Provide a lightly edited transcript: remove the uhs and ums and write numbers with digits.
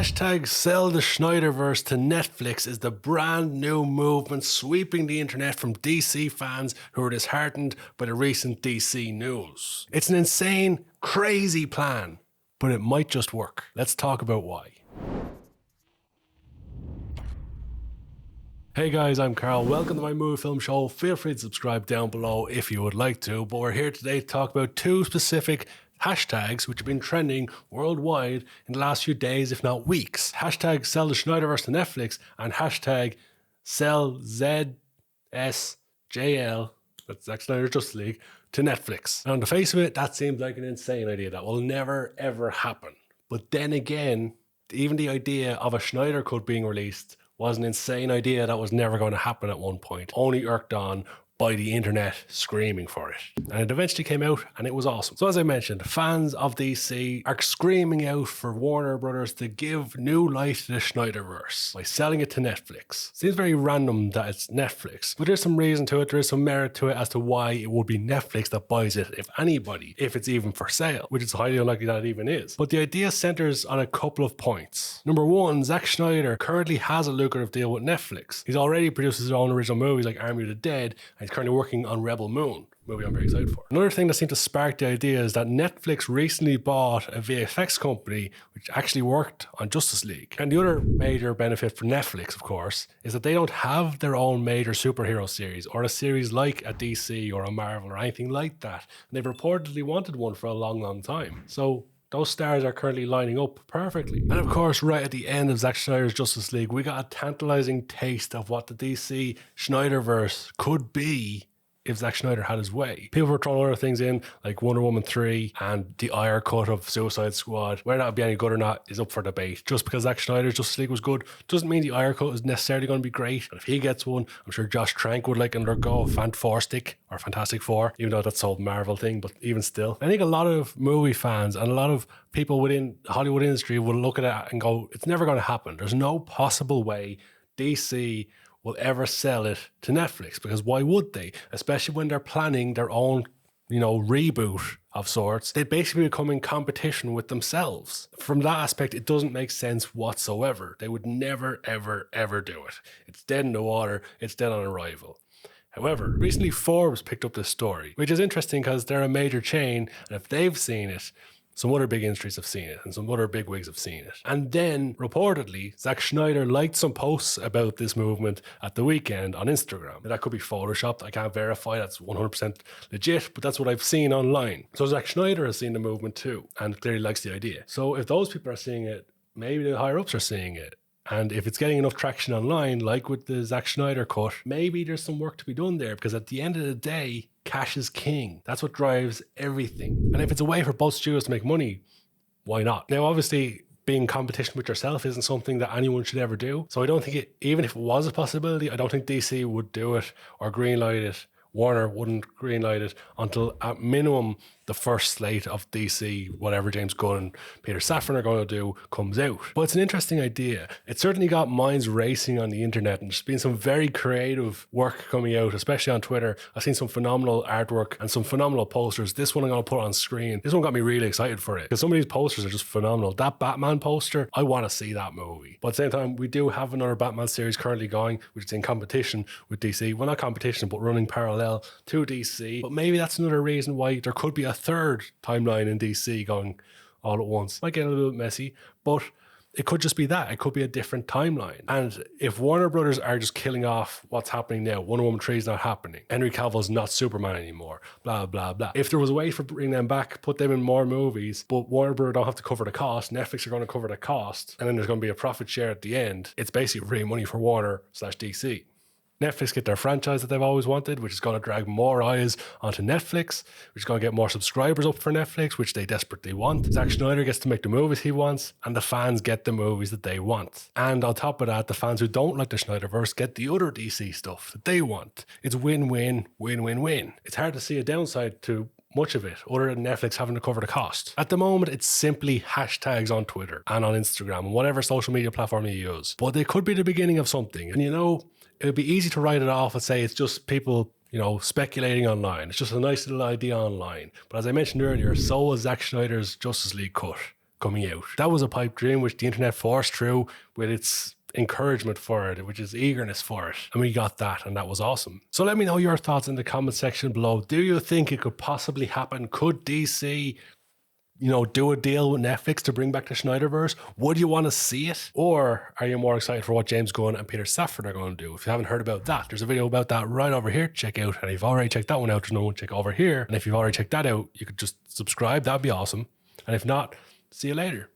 Hashtag sell the SnyderVerse to Netflix is the brand new movement sweeping the internet from DC fans who are disheartened by the recent DC news. It's an insane, crazy plan, but it might just work. Let's talk about why. Hey guys, I'm Karl. Welcome to my movie film show. Feel free to subscribe down below if you would like to, but we're here today to talk about two specific hashtags which have been trending worldwide in the last few days, if not weeks. Hashtag sell the SnyderVerse to Netflix and hashtag sell ZSJL, that's Zack Snyder's Justice League, to Netflix. And on the face of it, that seems like an insane idea that will never ever happen. But then again, even the idea of a Snyder Cut being released was an insane idea that was never going to happen at one point, only irked on by the internet screaming for it. And it eventually came out and it was awesome. So as I mentioned, fans of DC are screaming out for Warner Brothers to give new life to the SnyderVerse by selling it to Netflix. Seems very random that it's Netflix, but there's some reason to it, there is some merit to it as to why it would be Netflix that buys it, if anybody, if it's even for sale, which is highly unlikely that it even is. But the idea centers on a couple of points. Number one, Zack Snyder currently has a lucrative deal with Netflix. He's already produced his own original movies like Army of the Dead, and he's currently working on Rebel Moon, movie I'm very excited for. Another thing that seemed to spark the idea is that Netflix recently bought a VFX company which actually worked on Justice League. And the other major benefit for Netflix, of course, is that they don't have their own major superhero series or a series like a DC or a Marvel or anything like that. And they've reportedly wanted one for a long time. So those stars are currently lining up perfectly. And of course, right at the end of Zack Snyder's Justice League, we got a tantalizing taste of what the DC SnyderVerse could be if Zack Snyder had his way. People were throwing other things in, like Wonder Woman 3 and the Ire cut of Suicide Squad. Whether that would be any good or not is up for debate. Just because Zack Snyder's Justice League was good doesn't mean the Ire cut is necessarily going to be great. And if he gets one, I'm sure Josh Trank would like another go of Fantastic or Fantastic Four, even though that's all Marvel thing, but even still. I think a lot of movie fans and a lot of people within the Hollywood industry will look at it and go, it's never going to happen. There's no possible way DC will ever sell it to Netflix, because why would they? Especially when they're planning their own, reboot of sorts. They'd basically become in competition with themselves. From that aspect, it doesn't make sense whatsoever. They would never, ever do it. It's dead in the water. It's dead on arrival. However, recently Forbes picked up this story, which is interesting because they're a major chain, and if they've seen it, some other big industries have seen it, and some other big wigs have seen it. And then, reportedly, Zack Snyder liked some posts about this movement at the weekend on Instagram. That could be photoshopped. I can't verify that's 100% legit, but that's what I've seen online. So Zack Snyder has seen the movement too, and clearly likes the idea. So if those people are seeing it, maybe the higher-ups are seeing it. And if it's getting enough traction online, like with the Zack Snyder cut, maybe there's some work to be done there, because at the end of the day, cash is king. That's what drives everything. And if it's a way for both studios to make money, why not? Now, obviously, being in competition with yourself isn't something that anyone should ever do. So I don't think even if it was a possibility, I don't think DC would do it or greenlight it. Warner wouldn't greenlight it until at minimum the first slate of DC, whatever James Gunn and Peter Safran are going to do, comes out. But it's an interesting idea. It certainly got minds racing on the internet, and there's been some very creative work coming out, especially on Twitter. I've seen some phenomenal artwork and some phenomenal posters. This one I'm going to put on screen. This one got me really excited for it, because some of these posters are just phenomenal. That Batman poster, I want to see that movie. But at the same time, we do have another Batman series currently going, which is in competition with DC. Well, not competition, but running parallel to DC. But maybe that's another reason why there could be a third timeline in DC going all at once. Might get a little bit messy, but it could just be that. It could be a different timeline. And if Warner Brothers are just killing off what's happening now, Wonder Woman 3 is not happening, Henry Cavill's not Superman anymore, blah, blah, blah. If there was a way for bringing them back, put them in more movies, but Warner Brothers don't have to cover the cost, Netflix are going to cover the cost, and then there's going to be a profit share at the end, it's basically free money for Warner/DC. Netflix get their franchise that they've always wanted, which is going to drag more eyes onto Netflix, which is going to get more subscribers up for Netflix, which they desperately want. Zack Snyder gets to make the movies he wants, and the fans get the movies that they want. And on top of that, the fans who don't like the SnyderVerse get the other DC stuff that they want. It's win-win, win-win-win. It's hard to see a downside to much of it, other than Netflix having to cover the cost. At the moment, it's simply hashtags on Twitter and on Instagram and whatever social media platform you use. But they could be the beginning of something. And it would be easy to write it off and say it's just people, speculating online. It's just a nice little idea online. But as I mentioned earlier, so was Zack Snyder's Justice League cut. coming out. That was a pipe dream which the internet forced through with its encouragement for it, which is eagerness for it. And we got that, and that was awesome. So let me know your thoughts in the comment section below. Do you think it could possibly happen? Could DC, do a deal with Netflix to bring back the SnyderVerse? Would you want to see it? Or are you more excited for what James Gunn and Peter Safran are going to do? If you haven't heard about that, there's a video about that right over here. Check out. And if you've already checked that one out, there's no one check over here. And if you've already checked that out, you could just subscribe. That'd be awesome. And if not, see you later.